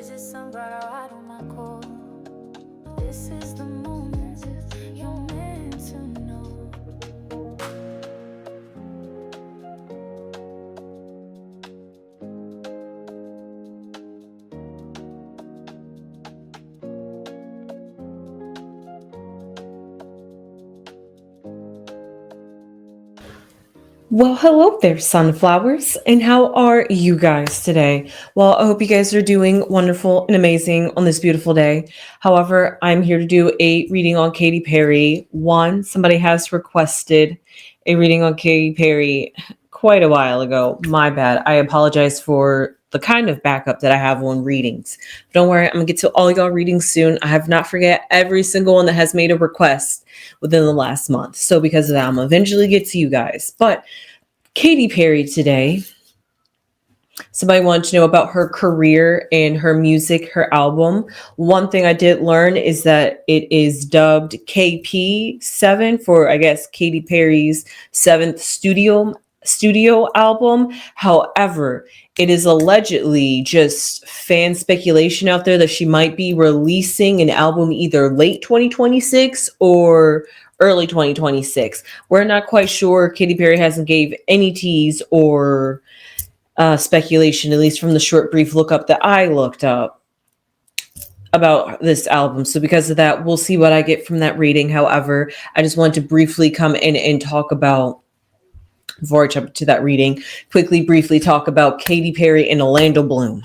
Is it sun bright or out on my core? This is the moment you're meant to know. Well, hello there, sunflowers, and how are you guys today? Well, I hope you guys are doing wonderful and amazing on this beautiful day. However, I'm here to do a reading on Katy Perry. Somebody has requested a reading on Katy Perry quite a while ago. My bad. I apologize for the kind of backup that I have on readings. Don't worry, I'm gonna get to all y'all readings soon. I have not forget every single one that has made a request within the last month. So because of that, I'm gonna eventually get to you guys. But Katy Perry today. Somebody wanted to know about her career and her music, her album. One thing I did learn is that it is dubbed KP7 for, I guess, Katy Perry's seventh studio album. However, it is allegedly just fan speculation out there that she might be releasing an album either late 2026 or early 2026. We're not quite sure. Katy Perry hasn't gave any tease or speculation, at least from the short brief look up that I looked up about this album. So because of that, we'll see what I get from that reading. However, I just wanted to briefly come in and talk about, before I jump to that reading, briefly talk about Katy Perry and Orlando Bloom.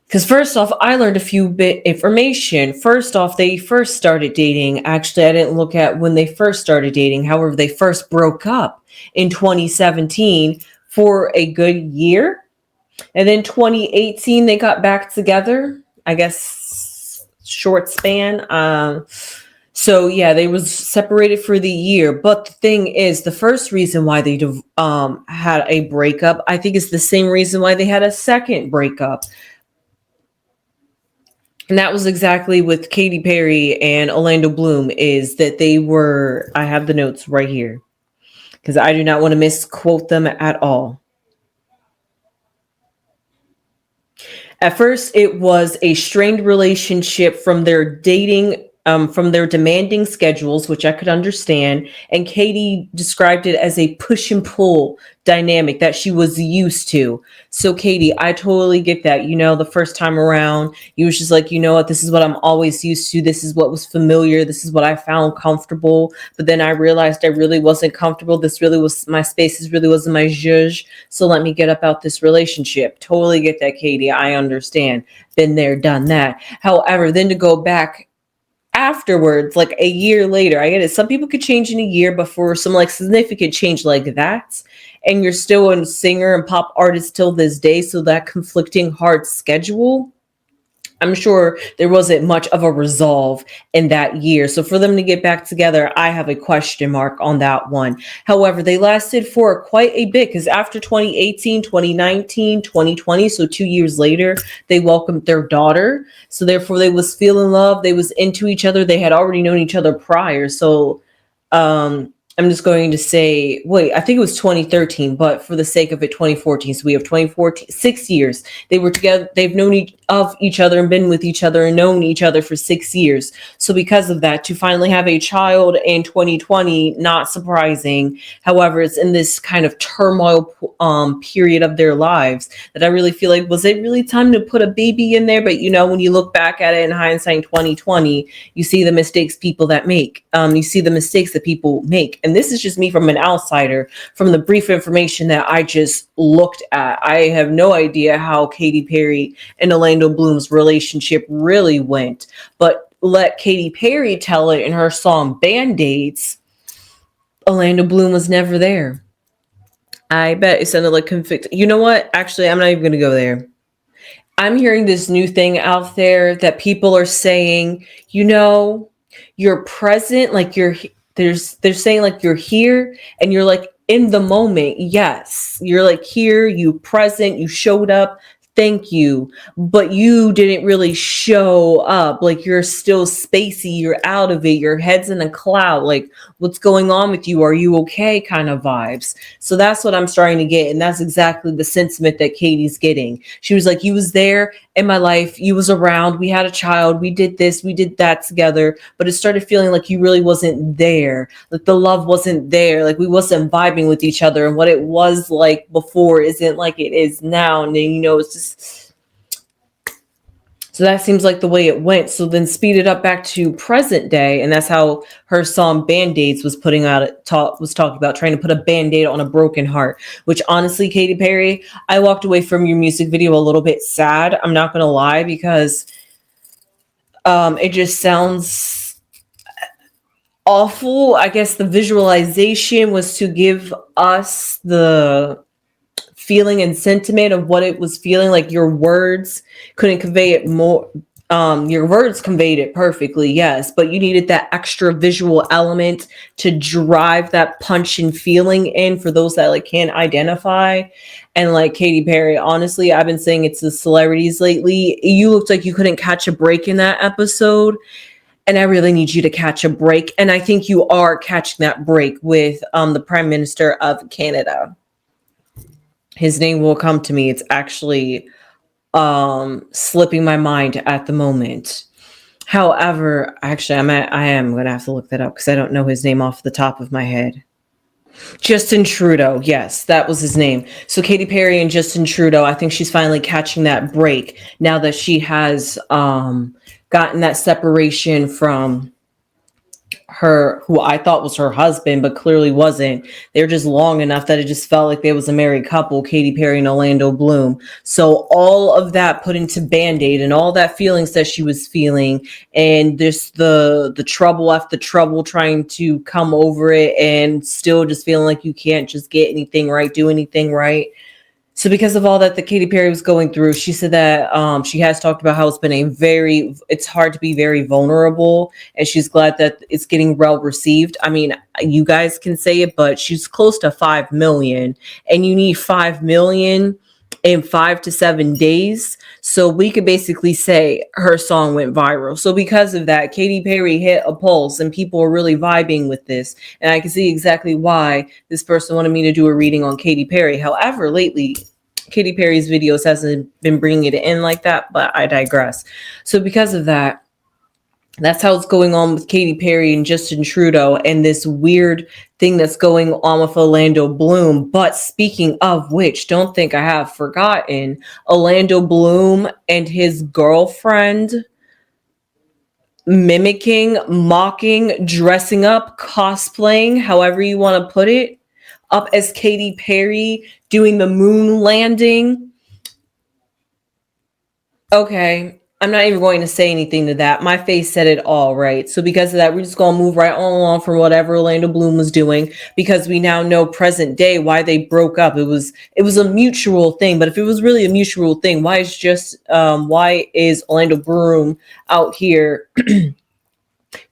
Because first off, I learned a few bit information. First off, they first started dating. Actually, I didn't look at when they first started dating. However, they first broke up in 2017 for a good year. And then 2018, they got back together. I guess short span. So yeah, they was separated for the year. But the thing is, the first reason why they had a breakup, I think, is the same reason why they had a second breakup. And that was exactly with Katy Perry and Orlando Bloom, is that they were, I have the notes right here, because I do not want to misquote them at all. At first, it was a strained relationship from their from their demanding schedules, which I could understand. And Katy described it as a push and pull dynamic that she was used to. So, Katy, I totally get that. You know, the first time around, you was just like, you know what, this is what I'm always used to. This is what was familiar. This is what I found comfortable. But then I realized I really wasn't comfortable. This really was my space. This really wasn't my zhuzh. So let me get up out this relationship. Totally get that, Katy. I understand. Been there, done that. However, then to go back afterwards, like a year later, I get it. Some people could change in a year, but for some like significant change like that, and you're still a singer and pop artist till this day, so that conflicting hard schedule, I'm sure there wasn't much of a resolve in that year. So for them to get back together, I have a question mark on that one. However, they lasted for quite a bit, because after 2018, 2019, 2020, so 2 years later, they welcomed their daughter. So therefore they was feeling love. They was into each other. They had already known each other prior. So I'm just going to say, wait, I think it was 2013, but for the sake of it, 2014. So we have 2014, 6 years. They were together. They've known each other and been with each other and known each other for 6 years. So because of that, to finally have a child in 2020, not surprising. However, it's in this kind of turmoil period of their lives that I really feel like, was it really time to put a baby in there? But you know, when you look back at it in hindsight, 2020, you see the mistakes people that make. You see the mistakes that people make. And this is just me from an outsider, from the brief information that I just looked at. I have no idea how Katy Perry and Orlando Bloom's relationship really went, but let Katy Perry tell it in her song Band-Aids. Orlando Bloom was never there. I bet it sounded like convict. You know what? Actually, I'm not even going to go there. I'm hearing this new thing out there that people are saying, you know, you're present, like they're saying like you're here and you're like in the moment. Yes, you're like here, you present, you showed up, thank you, but you didn't really show up. Like, you're still spacey, you're out of it, your head's in a cloud. Like, what's going on with you? Are you okay? Kind of vibes. So that's what I'm starting to get. And that's exactly the sentiment that Katie's getting. She was like, you was there in my life, you was around, we had a child, we did this, we did that together, but it started feeling like you really wasn't there. Like the love wasn't there. Like we wasn't vibing with each other. And what it was like before isn't like it is now. And then, it's just, so that seems like the way it went. So then speed it up back to present day. And that's how her song Band-Aids was was talking about trying to put a Band-Aid on a broken heart, which honestly, Katy Perry, I walked away from your music video a little bit sad. I'm not going to lie, because it just sounds awful. I guess the visualization was to give us the feeling and sentiment of what it was feeling like. Your words couldn't convey it more. Your words conveyed it perfectly, yes, but you needed that extra visual element to drive that punch and feeling in for those that like can't identify. And like Katy Perry, honestly, I've been saying it's the celebrities lately. You looked like you couldn't catch a break in that episode. And I really need you to catch a break. And I think you are catching that break with the Prime Minister of Canada. His name will come to me. It's actually slipping my mind at the moment. However, actually, I am going to have to look that up because I don't know his name off the top of my head. Justin Trudeau. Yes, that was his name. So Katy Perry and Justin Trudeau, I think she's finally catching that break now that she has gotten that separation from her, who I thought was her husband, but clearly wasn't. They were just long enough that it just felt like they was a married couple, Katy Perry and Orlando Bloom. So all of that put into Band-Aid and all that feelings that she was feeling, and just the trouble after trouble trying to come over it, and still just feeling like you can't just get anything right, do anything right. So because of all that Katy Perry was going through, she said that she has talked about how it's hard to be very vulnerable, and she's glad that it's getting well received. I mean, you guys can say it, but she's close to 5 million, and you need 5 million in 5 to 7 days. So we could basically say her song went viral. So because of that, Katy Perry hit a pulse and people are really vibing with this. And I can see exactly why this person wanted me to do a reading on Katy Perry. However, lately, Katy Perry's videos hasn't been bringing it in like that, but I digress. So because of that, that's how it's going on with Katy Perry and Justin Trudeau and this weird thing that's going on with Orlando Bloom. But speaking of which, don't think I have forgotten, Orlando Bloom and his girlfriend mimicking, mocking, dressing up, cosplaying, however you want to put it, up as Katy Perry doing the moon landing. Okay. I'm not even going to say anything to that. My face said it all, right? So because of that, we're just going to move right on along from whatever Orlando Bloom was doing, because we now know present day why they broke up. It was a mutual thing, but if it was really a mutual thing, why is Orlando Bloom out here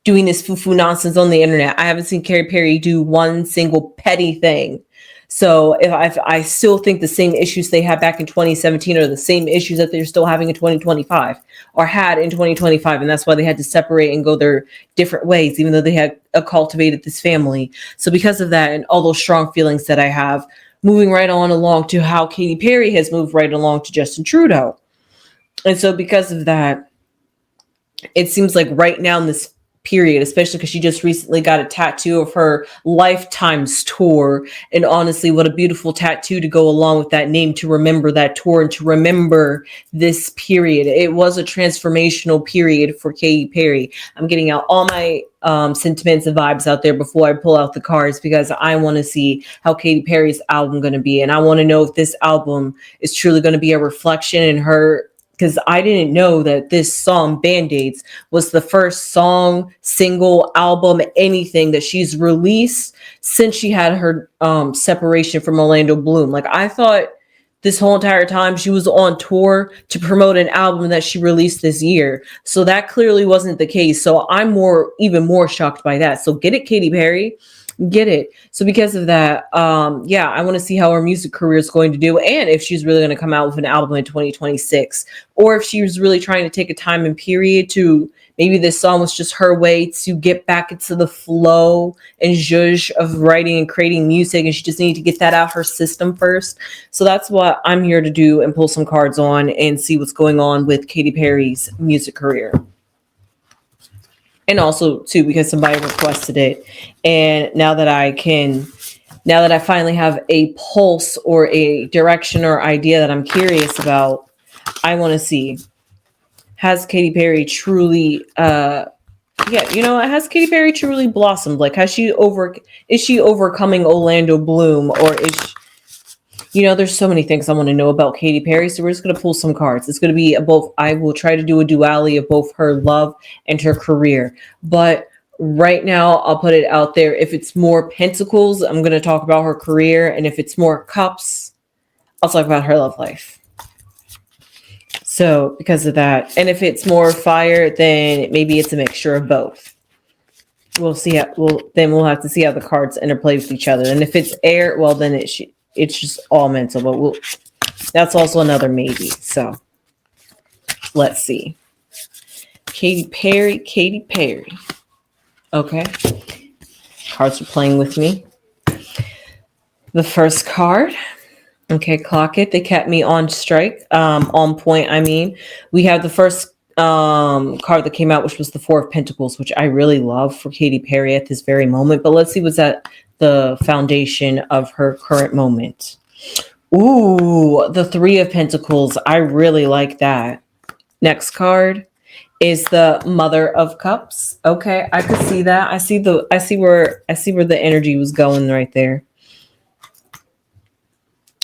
doing this foo-foo nonsense on the internet? I haven't seen Katy Perry do one single petty thing. So if I still think the same issues they had back in 2017 are the same issues that they're still having in 2025 or had in 2025. And that's why they had to separate and go their different ways, even though they had cultivated this family. So because of that and all those strong feelings that I have, moving right on along to how Katy Perry has moved right along to Justin Trudeau. And so because of that, it seems like right now in this period, especially because she just recently got a tattoo of her Lifetimes tour. And honestly, what a beautiful tattoo to go along with that name, to remember that tour and to remember this period. It was a transformational period for Katy Perry. I'm getting out all my sentiments and vibes out there before I pull out the cards, because I want to see how Katy Perry's album going to be. And I want to know if this album is truly going to be a reflection in her, because I didn't know that this song, Band-Aids, was the first song, single, album, anything that she's released since she had her separation from Orlando Bloom. Like, I thought this whole entire time she was on tour to promote an album that she released this year. So that clearly wasn't the case. So I'm even more shocked by that. So get it, Katy Perry. Get it. So because of that, yeah, I want to see how her music career is going to do, and if she's really going to come out with an album in 2026, or if she was really trying to take a time and period to, maybe this song was just her way to get back into the flow and zhuzh of writing and creating music, and she just needed to get that out her system first. So that's what I'm here to do, and pull some cards on and see what's going on with Katy Perry's music career. And also too, because somebody requested it, and now that I finally have a pulse or a direction or idea that I'm curious about, I want to see, has Katy Perry truly yeah, has Katy Perry truly blossomed? Like, is she overcoming Orlando Bloom, or there's so many things I want to know about Katy Perry. So we're just going to pull some cards. It's going to be both. I will try to do a duality of both her love and her career. But right now, I'll put it out there. If it's more pentacles, I'm going to talk about her career. And if it's more cups, I'll talk about her love life. So because of that, and if it's more fire, then maybe it's a mixture of both. We'll see we'll have to see how the cards interplay with each other. And if it's air, well, then it's just all mental, but that's also another maybe. So let's see. Katy Perry. Okay. Cards are playing with me. The first card. Okay, clock it. They kept me on strike, on point. I mean, we have the first card that came out, which was the Four of Pentacles, which I really love for Katy Perry at this very moment. But let's see what's at the foundation of her current moment. Ooh, the Three of Pentacles. I really like that. Next card is the Mother of Cups. Okay, I could see that. I see where the energy was going right there.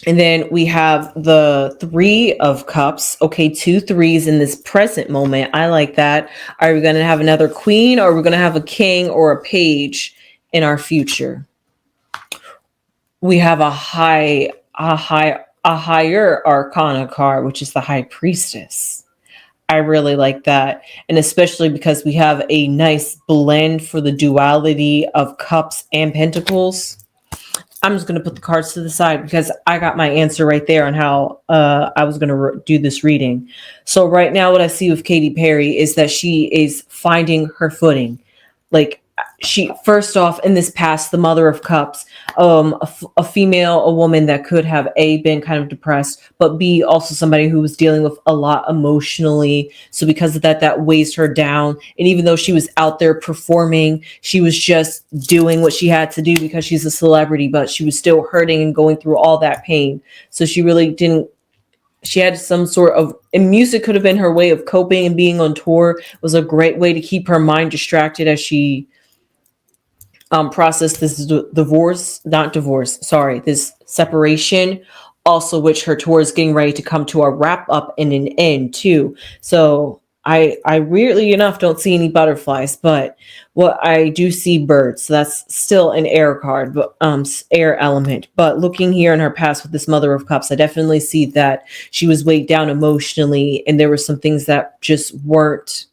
And then we have the Three of Cups. Okay, 2 threes in this present moment. I like that. Are we going to have another queen, or are we going to have a king or a page in our future? We have a higher arcana card, which is the High Priestess. I really like that. And especially because we have a nice blend for the duality of cups and pentacles. I'm just going to put the cards to the side because I got my answer right there on how I was going to do this reading. So right now, what I see with Katy Perry is that she is finding her footing. Like, she, first off, in this past, the Mother of Cups, a female, a woman that could have been kind of depressed, but B, also somebody who was dealing with a lot emotionally. So because of that weighs her down. And even though she was out there performing, she was just doing what she had to do because she's a celebrity, but she was still hurting and going through all that pain. So she really didn't. She had some sort of, and music could have been her way of coping, and being on tour was a great way to keep her mind distracted as she process this this separation, also which her tour is getting ready to come to a wrap up and an end too. So I weirdly enough don't see any butterflies, but what I do see birds. So that's still an air card, but air element. But looking here in her past with this Mother of Cups, I definitely see that she was weighed down emotionally, and there were some things that just weren't.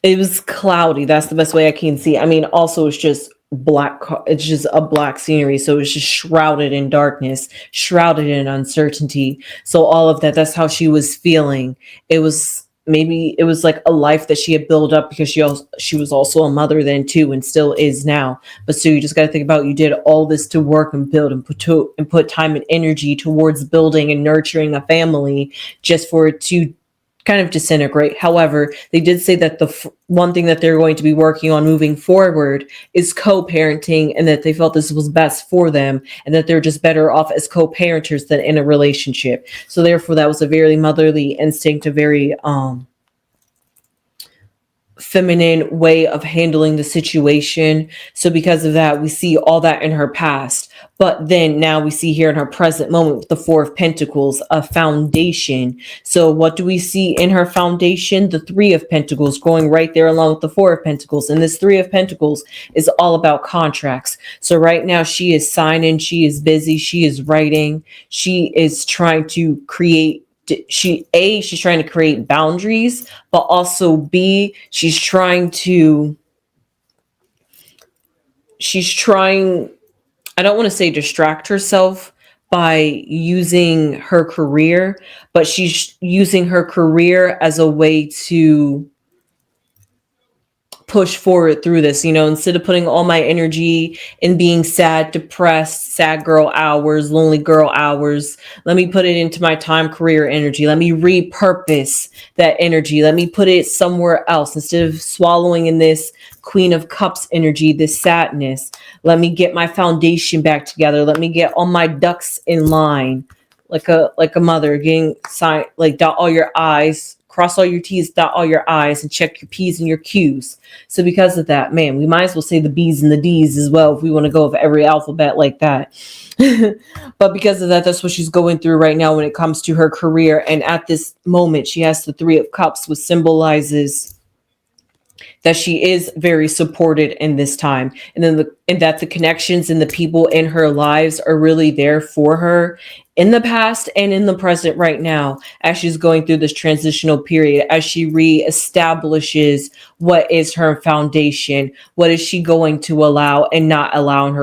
It was cloudy. That's the best way I can see. I mean, also it's just black. It's just a black scenery. So it's just shrouded in darkness, shrouded in uncertainty. So all of that, that's how she was feeling. It was like a life that she had built up because she was also a mother then too, and still is now. But so you just got to think about, you did all this to work and build and put time and energy towards building and nurturing a family, just for it to kind of disintegrate. However, they did say that the one thing that they're going to be working on moving forward is co-parenting, and that they felt this was best for them, and that they're just better off as co-parenters than in a relationship. So therefore, that was a very motherly instinct, a very feminine way of handling the situation. So because of that, we see all that in her past. But then now we see here in her present moment with the Four of Pentacles, a foundation. So what do we see in her foundation? The Three of Pentacles going right there along with the Four of Pentacles. And this Three of Pentacles is all about contracts. So right now she is signing, she is busy, she is writing, she is trying to create. She's trying to create boundaries, but also B, she's trying to she's trying, I don't want to say distract herself by using her career, but she's using her career as a way to push forward through this, instead of putting all my energy in being sad, depressed, sad girl hours, lonely girl hours. Let me put it into my time, career energy. Let me repurpose that energy. Let me put it somewhere else instead of swallowing in this Queen of Cups energy, this sadness. Let me get my foundation back together. Let me get all my ducks in line, like a mother getting signed, like dot all your I's, cross all your T's, dot all your I's, and check your P's and your Q's. So because of that, man, we might as well say the B's and the D's as well if we want to go with every alphabet like that. But because of that, that's what she's going through right now when it comes to her career. And at this moment, she has the Three of Cups, which symbolizes that she is very supported in this time, and that the connections and the people in her lives are really there for her in the past and in the present right now, as she's going through this transitional period, as she reestablishes what is her foundation, what is she going to allow and not allow in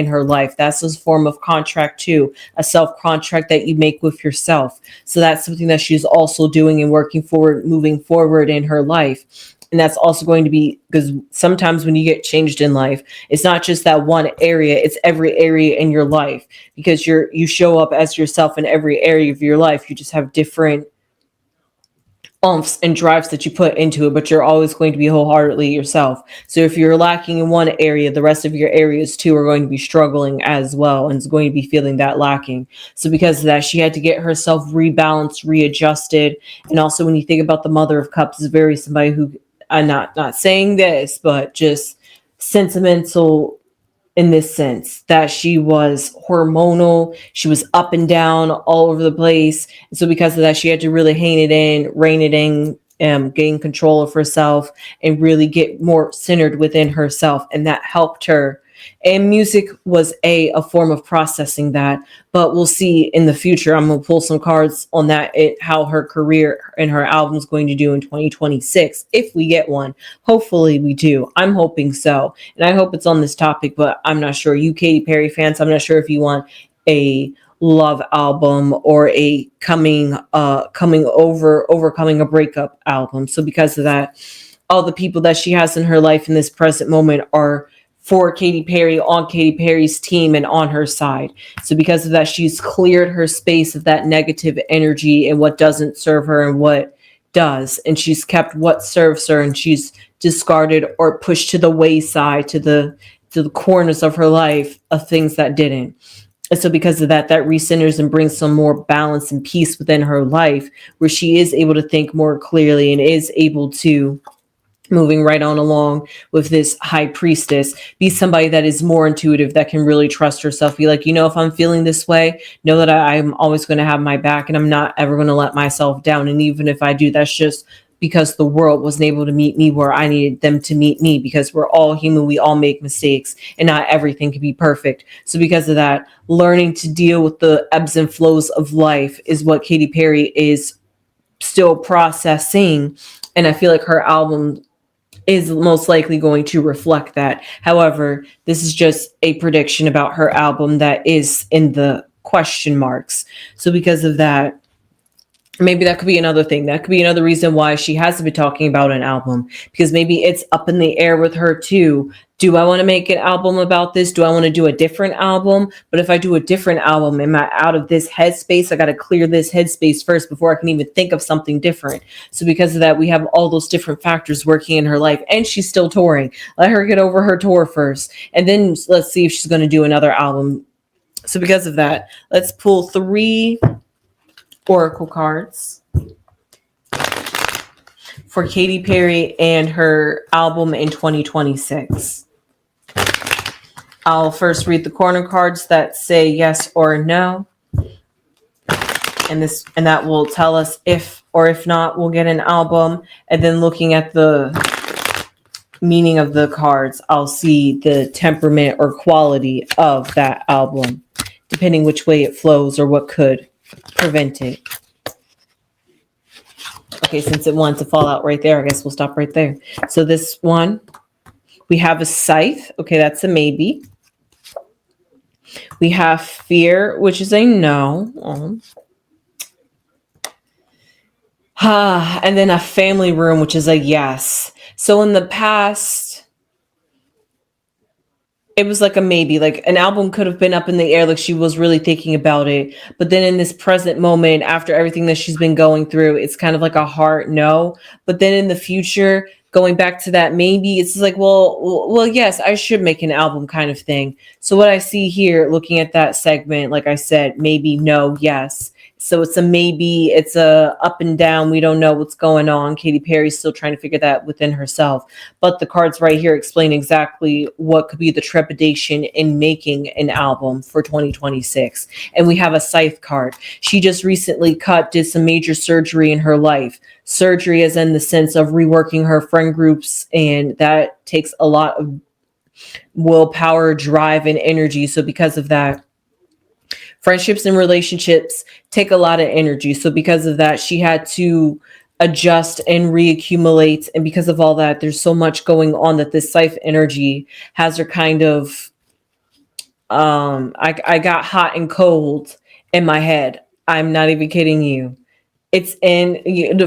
her life. That's a form of contract too, a self contract that you make with yourself. So that's something that she's also doing and working forward, moving forward in her life. And that's also going to be, because sometimes when you get changed in life, it's not just that one area, it's every area in your life, because you show up as yourself in every area of your life. You just have different umphs and drives that you put into it, but you're always going to be wholeheartedly yourself. So if you're lacking in one area, the rest of your areas too are going to be struggling as well, and is going to be feeling that lacking. So because of that, she had to get herself rebalanced, readjusted. And also when you think about the Mother of Cups, is very somebody who, I'm not saying this, but just sentimental in this sense, that she was hormonal, she was up and down all over the place. And so because of that, she had to really rein it in, gain control of herself and really get more centered within herself. And that helped her. And music was a form of processing that, but we'll see in the future. I'm going to pull some cards on that, how her career and her album is going to do in 2026, if we get one. Hopefully we do. I'm hoping so. And I hope it's on this topic, but I'm not sure. You Katy Perry fans, I'm not sure if you want a love album or a overcoming a breakup album. So because of that, all the people that she has in her life in this present moment are for Katy Perry, on Katy Perry's team and on her side. So because of that, she's cleared her space of that negative energy and what doesn't serve her and what does. And she's kept what serves her, and she's discarded or pushed to the wayside, to the corners of her life of things that didn't. And so because of that, that recenters and brings some more balance and peace within her life, where she is able to think more clearly and is able to, moving right on along with this high priestess, be somebody that is more intuitive, that can really trust herself, be like, if I'm feeling this way, know that I'm always going to have my back, and I'm not ever going to let myself down. And even if I do, that's just because the world wasn't able to meet me where I needed them to meet me, because we're all human, we all make mistakes, and not everything can be perfect. So because of that, learning to deal with the ebbs and flows of life is what Katy Perry is still processing. And I feel like her album is most likely going to reflect that. However, this is just a prediction about her album that is in the question marks. So because of that, maybe that could be another thing. That could be another reason why she hasn't been talking about an album, because maybe it's up in the air with her too. Do I want to make an album about this? Do I want to do a different album? But if I do a different album, am I out of this headspace? I got to clear this headspace first before I can even think of something different. So because of that, we have all those different factors working in her life, and she's still touring. Let her get over her tour first, and then let's see if she's going to do another album. So because of that, let's pull 3 oracle cards for Katy Perry and her album in 2026. I'll first read the corner cards that say yes or no. And that will tell us if or if not we'll get an album. And then looking at the meaning of the cards, I'll see the temperament or quality of that album, depending which way it flows or what could prevent it. Okay, since it wanted to fall out right there, I guess we'll stop right there. So this one, We have a scythe. Okay, that's a maybe. We have fear, which is a no. And then a family room, which is a yes. So in the past, it was like a maybe, like an album could have been up in the air, like she was really thinking about it. But then in this present moment, after everything that she's been going through, it's kind of like a hard no. But then in the future, going back to that maybe, it's like, well, yes, I should make an album kind of thing. So what I see here, looking at that segment, like I said, maybe, no, yes. So it's a maybe, it's a up and down. We don't know what's going on. Katy Perry's still trying to figure that within herself. But the cards right here explain exactly what could be the trepidation in making an album for 2026. And we have a scythe card. She just recently did some major surgery in her life. Surgery as in the sense of reworking her friend groups, and that takes a lot of willpower, drive, and energy. So because of that, friendships and relationships take a lot of energy. So because of that, she had to adjust and reaccumulate. And because of all that, there's so much going on that this scythe energy has her kind of I got hot and cold in my head. I'm not even kidding you. It's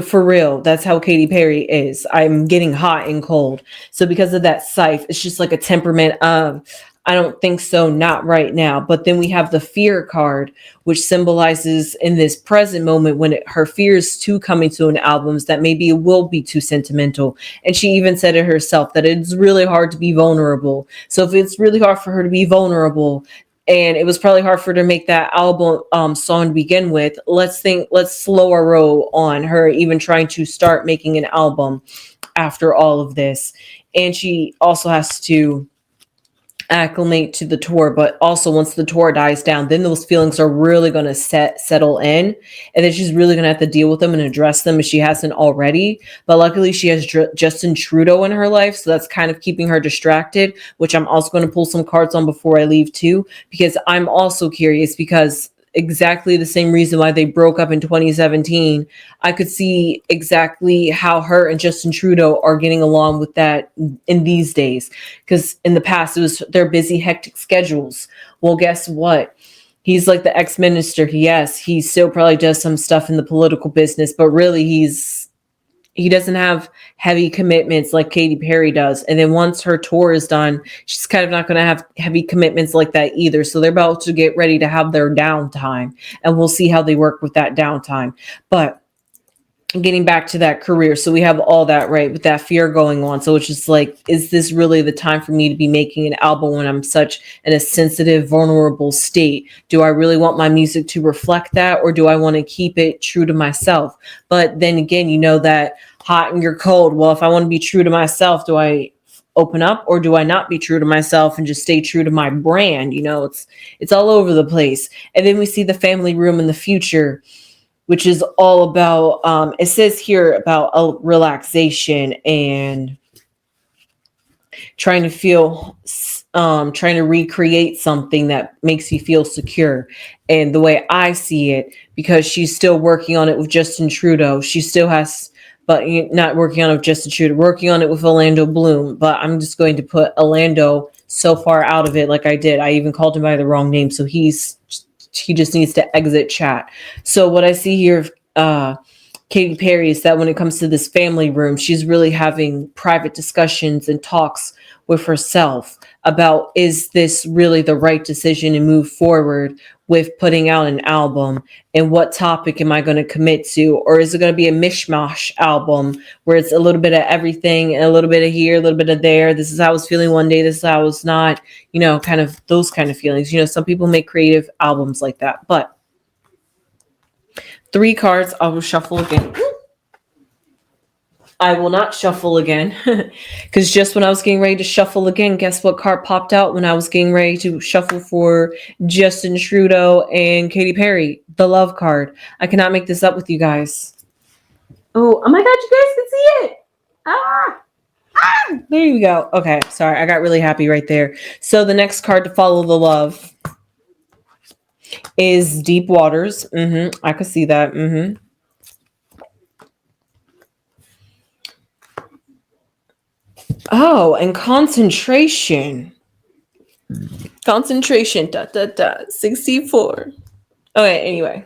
for real. That's how Katy Perry is. I'm getting hot and cold. So because of that scythe, it's just like a temperament of, I don't think so, not right now. But then we have the fear card, which symbolizes in this present moment when her fears too coming to an album is that maybe it will be too sentimental. And she even said it herself that it's really hard to be vulnerable. So if it's really hard for her to be vulnerable, and it was probably hard for her to make that album song to begin with, let's slow our roll on her even trying to start making an album after all of this. And she also has to acclimate to the tour, but also once the tour dies down, then those feelings are really going to settle in, and then she's really going to have to deal with them and address them if she hasn't already. But luckily she has Justin Trudeau in her life, so that's kind of keeping her distracted, which I'm also going to pull some cards on before I leave too, because I'm also curious, because exactly the same reason why they broke up in 2017, I could see exactly how her and Justin Trudeau are getting along with that in these days. Because in the past, it was their busy, hectic schedules. Well, guess what? He's like the ex-minister. Yes, he still probably does some stuff in the political business, but really he doesn't have heavy commitments like Katy Perry does. And then once her tour is done, she's kind of not going to have heavy commitments like that either. So they're about to get ready to have their downtime, and we'll see how they work with that downtime. But getting back to that career, so we have all that, right, with that fear going on. So it's just like, is this really the time for me to be making an album when I'm such in a sensitive, vulnerable state? Do I really want my music to reflect that, or do I want to keep it true to myself? But then again, you know that hot and you're cold. Well, if I want to be true to myself, do I open up, or do I not be true to myself and just stay true to my brand? You know, it's all over the place. And then we see the family room in the future, which is all about, it says here about a relaxation and trying to recreate something that makes you feel secure. And the way I see it, because she's still working on it with Justin Trudeau, she still has, but not working on it with Justin Trudeau, working on it with Orlando Bloom. But I'm just going to put Orlando so far out of it, like I did. I even called him by the wrong name. So he just needs to exit chat. So what I see here, Katy Perry, is that when it comes to this family room, she's really having private discussions and talks with herself about, is this really the right decision to move forward with putting out an album, and what topic am I going to commit to? Or is it going to be a mishmash album where it's a little bit of everything and a little bit of here, a little bit of there? This is how I was feeling one day, this is how I was not, kind of those kind of feelings. Some people make creative albums like that. But 3 cards, I will shuffle again. I will not shuffle again, because just when I was getting ready to shuffle again, guess what card popped out when I was getting ready to shuffle for Justin Trudeau and Katy Perry? The love card. I cannot make this up with you guys. Oh my God, you guys can see it. There you go. Okay, sorry, I got really happy right there. So the next card to follow the love is Deep Waters. I could see that. Oh, and concentration. Concentration. 64. Okay, anyway.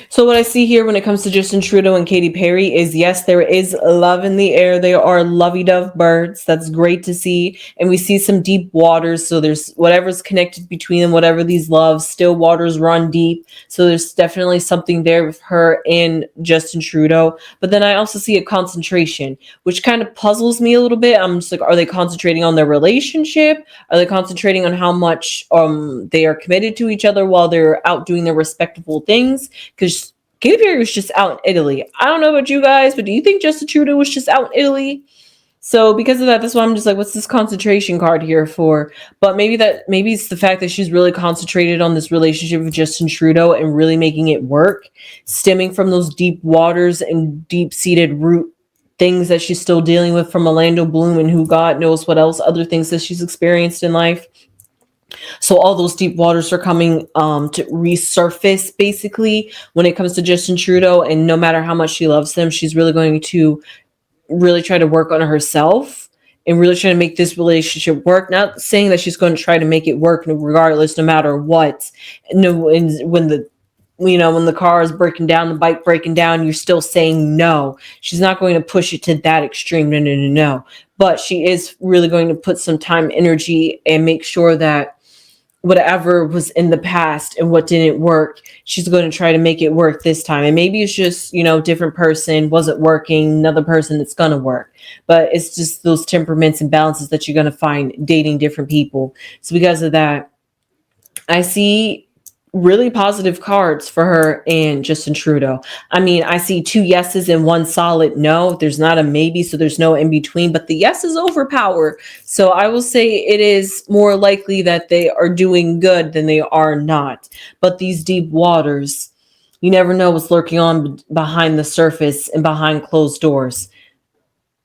So what I see here when it comes to Justin Trudeau and Katy Perry is, yes, there is love in the air. They are lovey-dove birds. That's great to see. And we see some deep waters. So there's whatever's connected between them, whatever these loves, still waters run deep. So there's definitely something there with her and Justin Trudeau. But then I also see a concentration, which kind of puzzles me a little bit. I'm just like, are they concentrating on their relationship? Are they concentrating on how much they are committed to each other while they're out doing their respectable things? Because Katy Perry was just out in Italy. I don't know about you guys, but do you think Justin Trudeau was just out in Italy? So because of that, that's why I'm just like, what's this concentration card here for? But maybe it's the fact that she's really concentrated on this relationship with Justin Trudeau and really making it work, stemming from those deep waters and deep-seated root things that she's still dealing with from Orlando Bloom and who God knows what else, other things that she's experienced in life. So all those deep waters are coming to resurface, basically, when it comes to Justin Trudeau. And no matter how much she loves him, she's really going to really try to work on herself and really try to make this relationship work. Not saying that she's going to try to make it work regardless, no matter what. No, and when the car is breaking down, the bike breaking down, you're still saying no. She's not going to push it to that extreme. No. But she is really going to put some time, energy, and make sure that whatever was in the past and what didn't work, she's going to try to make it work this time. And maybe it's just, different person wasn't working, another person that's going to work. But it's just those temperaments and balances that you're going to find dating different people. So because of that, I see really positive cards for her and Justin Trudeau. I mean, I see 2 yeses and 1 solid no. There's not a maybe, so there's no in between, but the yes is overpower. So I will say it is more likely that they are doing good than they are not. But these deep waters, you never know what's lurking on behind the surface and behind closed doors.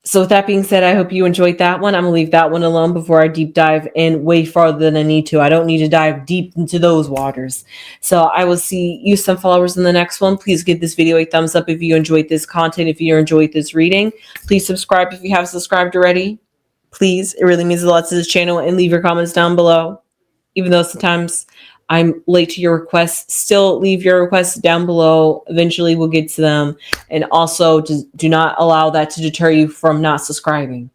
So with that being said, I hope you enjoyed that one. I'm going to leave that one alone before I deep dive in way farther than I need to. I don't need to dive deep into those waters. So I will see you sunflowers in the next one. Please give this video a thumbs up if you enjoyed this content, if you enjoyed this reading. Please subscribe if you have subscribed already. Please, it really means a lot to this channel, and leave your comments down below. Even though sometimes I'm late to your requests, still leave your requests down below. Eventually we'll get to them. And also just do not allow that to deter you from not subscribing.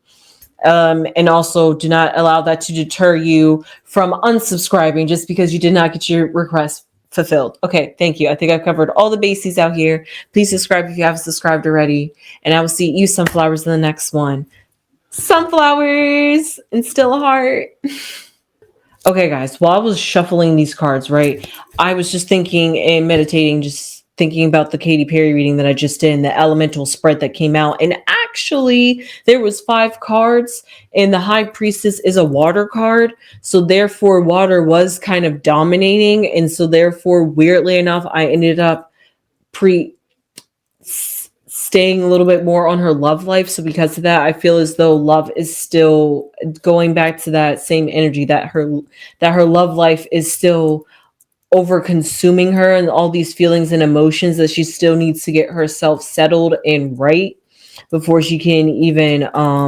And also do not allow that to deter you from unsubscribing just because you did not get your request fulfilled. Okay, thank you. I think I've covered all the bases out here. Please subscribe if you haven't subscribed already. And I will see you sunflowers in the next one. Sunflowers and still a heart. Okay, guys, while I was shuffling these cards, right, I was just thinking and meditating, just thinking about the Katy Perry reading that I just did and the elemental spread that came out. And actually, there was 5 cards, and the High Priestess is a water card. So therefore, water was kind of dominating. And so therefore, weirdly enough, I ended up staying a little bit more on her love life. So because of that, I feel as though love is still going back to that same energy, that her love life is still over consuming her, and all these feelings and emotions that she still needs to get herself settled and right before she can even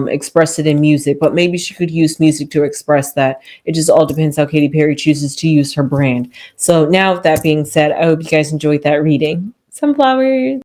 express it in music. But maybe she could use music to express that. It just all depends how Katy Perry chooses to use her brand. So now with that being said, I hope you guys enjoyed that reading. Sunflowers.